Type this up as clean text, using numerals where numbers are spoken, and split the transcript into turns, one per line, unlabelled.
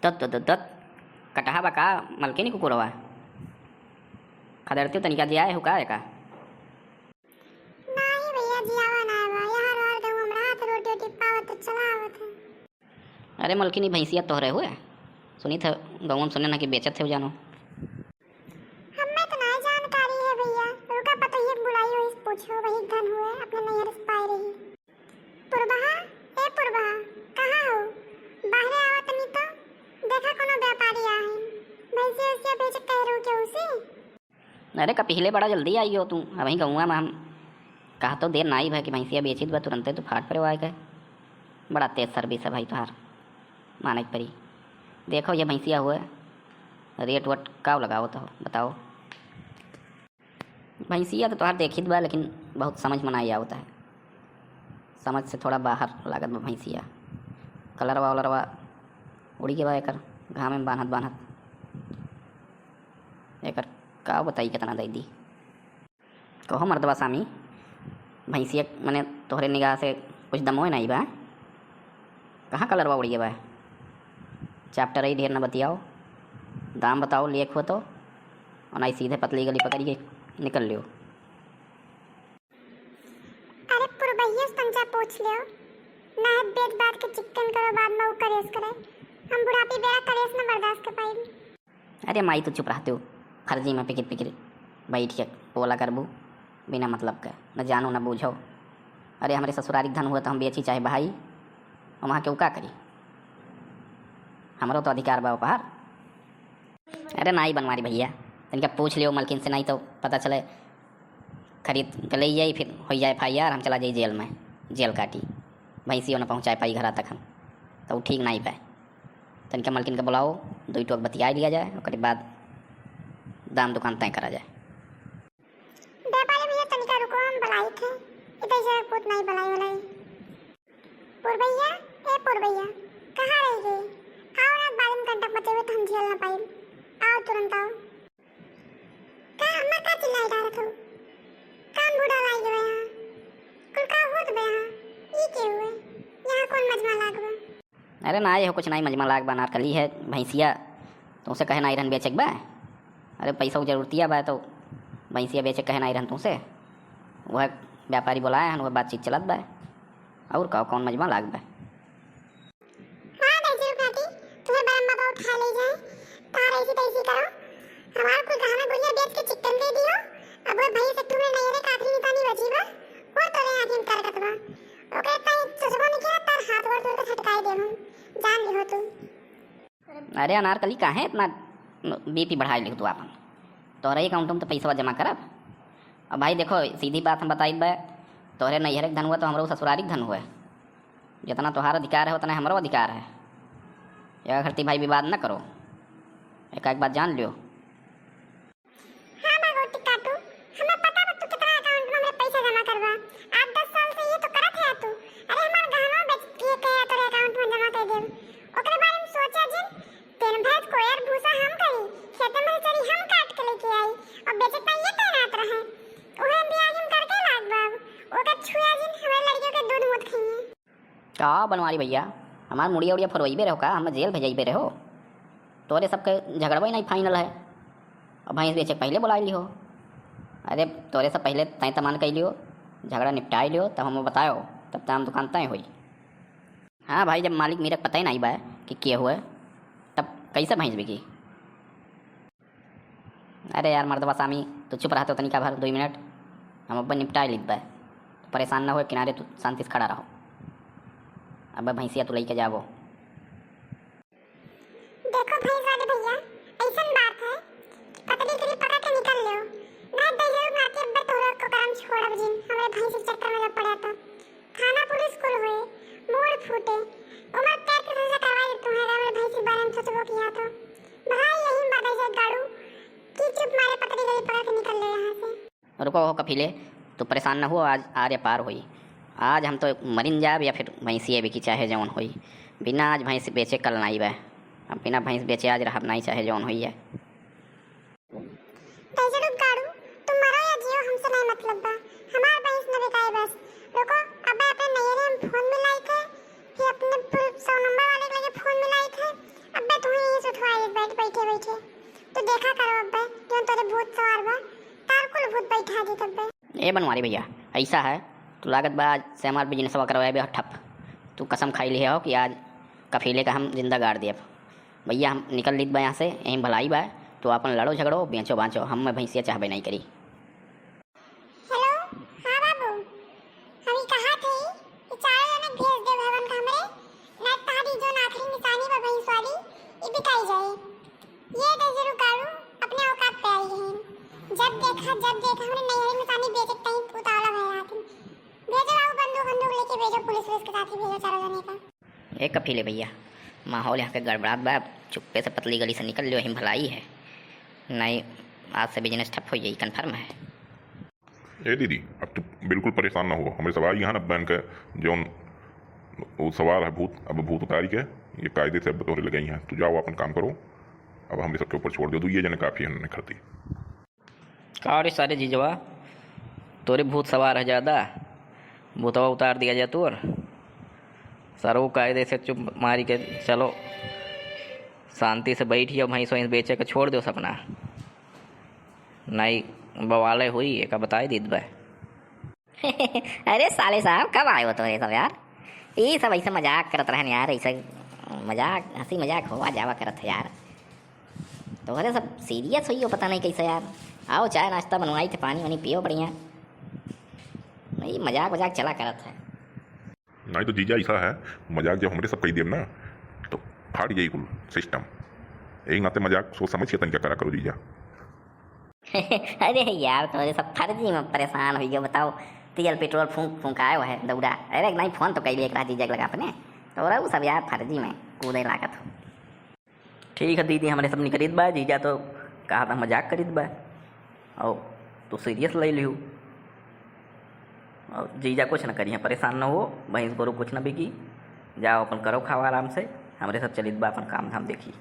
तत कटहा बका मलके नहीं कुकुरवा खदरते तनिका दिया है हुका है का
नाही भैया जियावा ना बा यार और गम हमरा हाथ रोटी टिपावत चलावत है।
अरे मलकी नहीं भैंसिया तोहरे हुए सुनी था गाँव सुने ना कि बेचत थे जानो
हमें तो ना जानकारी है भैया रुका पता ही बुलाई हो इस पूछो वही धन हुए अपने नैहर से पाई रही। पुरबहा ए पुरबहा कहाँ हो बाहर आवत नहीं तो देखा कोनो व्यापारी आए भैंसे उसके बेच कह रो के उसे।
अरे कपिले बड़ा जल्दी आई हो तू अब वहीं कहूँगा मैं हम कहा तो देर ना आई भाई कि भैंसिया बेची तो तुरंत तो फाट पर आए गए बड़ा तेज सर्विस है भाई तुहार मानक परी देखो ये भैंसिया हुआ रेट वट का लगाओ तो बताओ भैंसिया तो तुहार देखित बा लेकिन बहुत समझ में नहीं आवता है समझ से थोड़ा बाहर लागत बा भैंसिया कलरवा वलरवा उड़ी के बा एकर घाम में बान्हत एकर का बताई कितना दे दी कहो मर्दवा सामी भैंसिया मने तोहरे निगाह से कुछ दमोए नहीं बा कहाँ कलरवा उड़ी बा चैप्टर ही ढेर न बतियाओ दाम बताओ लिख हो तो और नहीं सीधे पतली गली पकड़ के निकल लियो।
अरे पुरबैया पंचा पूछ लियो ना बेच बात के चिकन करो बाद में वो करेस करे हम बुढ़ापी बेरा करेस न बर्दाश्त कर पाई।
अरे माई तो चुप रहते हो फर्जी में पिकिर बैठ के बोला करबू बिना मतलब का न जानो न बूझो। अरे हमारे ससुरारी धन हुआ तो हम बेची चाहे भाई और वहाँ के का करी हमारो तो अधिकार बा उपहार। अरे नाई बनवारी भैया तनिका पूछ लियो मलकिन से नहीं तो पता चले खरीद के ले जाए फिर हो जाए FIR हम चला जाए जेल में जेल काटी भैंसियों न पहुँचाए पाई घर तक हम तो ठीक नहीं पाए तनिका मलकिन के बुलाओ दो टोक बतिया लिया जाए और बाद दाम दुकान तय करा जाए।
व्यापारी भैया तनिका रुको हम बुलाई थे इधर से पूत नहीं बुलाई पुरबैया ए पुरबैया कहाँ रह गई आओ ना बाद में घंटा बचे हुए तो हम झेल ना पाए आओ तुरंत आओ का अम्मा का चिल्लाई रहा था काम बूढ़ा लाई गया यहाँ कुल का होत बे यहाँ ई के हुए यहाँ कौन मजमा लाग बा।
अरे ना ये हो कुछ नहीं मजमा लाग बना कली है भैंसिया तुमसे कहे नहीं रहन बेचक बा अरे पैसा की जरूरतिया बा तो भैंसिया बेचे कहे नहीं रहन तुमसे वह व्यापारी बुलाए हैं वह बातचीत चलत बा और कहो कौन मजमा लाग बा।
हाँ दर्जी रुपयाती तुम्हें बड़ा बाबा उठा ले जाए तार ऐसी तैसी करो हमारा कोई गहना गुड़िया बेच के चिकन दे दियो अब वो भाई से तुम्हें नहीं रे काफी नितानी बची बा वो तो रे आखिर कर कतवा ओके ताई चसबो नहीं किया तार हाथ वर तोड़ के छटकाई दे हम जान लिहो तू।
अरे अनारकली काहे इतना BP बढ़ाई लिख तू आपन तोहरे अकाउंट में तो पैसा जमा करब। अब भाई देखो सीधी बात हम बताई बा तोहरे नैहर धन हुआ तो हमारो ससुरारी धन हुआ जितना तोहार अधिकार है उतना हमारो अधिकार है या घरती भाई विवाद न करो एक बात जान लियो।
हाँ मैं गोटी काटू हमें पता बा तू कितना अकाउंट में मेरे पैसा जमा करवा 8-10 साल से ये तो करत है तू। अरे हमार गहना बेच के कहे तोरे अकाउंट में जमा कर देब ओकरे बारे में सोचा जिन तेन भैंस को यार भूसा हम करी खेत में चरी हम काट के लेके आई और बेचे पाइए तैनात रहे ओहे बियाज हम करके लाग बाब ओके छुआ जिन हमारे लड़कियों के दूध मत खाइए।
का बनवारी भैया हमार मुड़िया उड़िया फरवईबे रहो का हम जेल भेजबे रहो तोरे सबके झगड़वा नहीं फाइनल है और भैंस बेचे पहले बुला लियो। अरे तोरे से पहले तय तमान कर लियो झगड़ा निपटाई लियो तब हमें बताओ तब दाम दुकान तय हुई। हाँ भाई जब मालिक मेरे पता ही नहीं बा कि क्या हुआ तब कैसे भैंस बिकी। अरे यार मर्दवा सामी तू चुप रहा तो तनिका भर 2 मिनट हम अब निपटाई लिख बा परेशान ना हो किनारे तू शांति से खड़ा रहो अब भैंसिया तू लेके जाबो।
देखो भैंस वाले भैया ऐसन बात है पतली के लिए पका के निकल लियो ना दहियो मारके अब्बे तोरा को करम छोड़ब जिन हमारे भैंस के चक्कर में लग पड़ा तो थाना पुलिस कुल हुए मोड़ फूटे उमर पैर के से करवाई तुम्हारे हमारे भैंस के बारे में सोचबो किया तो भाई यही बात है गाड़ू की चुप मारे पतली गली पका के निकल ले यहां से।
रुको हो कफिले तू परेशान ना हो आज आर्य पार हुई आज हम तो मरिन जाब या फिर भैंसिए बिकी चाहे जौन हुई बिना आज भैंस बेचे कल नहीं बा अब बिना भैंस बेचे आज रहब नहीं चाहे जौन हुई है।
तेजरुप गाड़ू तुम मरो या जियो हमसे नहीं मतलब बा हमार भैंस न बिकाए बस रुको अब अपने नैहरे में फोन मिलाई थे फिर अपने 100 नंबर वाले के लगे फोन मिलाई थे अब तुम्हें तू देखा करो अब्बे जो तोरे भूत सवार बा तार कुल भूत बैठा दी तब्बे।
ए बनवारी भैया ऐसा है तो लागत बा आज से हमार बिजनेस करवाए बे ठप। तू कसम खाई लिए हो कि आज कफीले का हम जिंदा गाड़ दिए। भैया हम निकल लीत बा यहाँ से, यहीं भलाई बा। तो अपन लड़ो झगड़ो बेचो बाँचो, हम मैं भैंसिया चाहबे नहीं करी।
हेलो हाँ बाबू, हम ही कहा थे कि चारों जने भेज दे भवन का हमरे ना तारी जो आखिरी निशानी बा भैंस वाली ये बिकाई जाए। ये तो जरूर कारू अपने औकात पे आई है। जब देखा हमने नई निशानी बेचे कहीं उतावला भय आती। भेजो बाबू बंदूक लेके भेजो, पुलिस के साथ ही भेजो चारों जने का।
एक कफीले भैया माहौल यहाँ के गड़बड़ात बा, चुप्पे से पतली गली से निकल लो, यहीं भलाई है। नहीं आज से बिजनेस ठप हो जाए कन्फर्म है।
ए दीदी अब तो बिल्कुल परेशान ना हो, हमारे सवाल यहाँ ना बैंक के जो वो सवाल है भूत, अब भूत उतारी के ये कायदे से अब तोरे लगे हैं। तू जाओ अपन काम करो, अब हम सबके ऊपर छोड़ दो। ये जने काफ़ी है खड़ती
का रे सारे जीजवा तोरे भूत सवार है ज़्यादा, भूतवा उतार दिया जाए तोर सरो कायदे से चुप मारी के चलो शांति से बैठिए। वहीं सोई बेचे के छोड़ दो सपना, नहीं बवाले हुई एक बताई दीद बा। अरे साले साहब कब आए हो तो ये सब यार, ये सब ऐसा मजाक करत रहन यार, ऐसा मजाक हंसी मजाक होवा जावा करत है यार। तो अरे सब सीरियस हुई हो पता नहीं कैसे यार। आओ चाय नाश्ता बनवाई थे, पानी वानी पियो बढ़िया, नहीं मजाक वजाक चला करत है।
नहीं तो जीजा ऐसा है मजाक जब हमारे सब कही देव ना तो फाड़ जाई कुल सिस्टम। एक नाते मजाक सोच समझ के तनिका करा करो जीजा।
अरे यार तो सब फर्जी में परेशान हो गया। बताओ तेल पेट्रोल फूंक आए हुआ है दौड़ा। अरे नहीं फोन तो कई एक रात जीजा लगा अपने तो वो सब यार फर्जी में कूदे लागत हो। ठीक है दीदी हमारे सब निकलित बा, जीजा तो कहा था मजाक करीत बा और तो सीरियस ले लियो। और जीजा कुछ ना करिए, परेशान ना हो, भैंस गोरू कुछ ना बिकी, जाओ अपन करो खाओ आराम से। हमारे सब चलित बा अपन काम धाम देखी।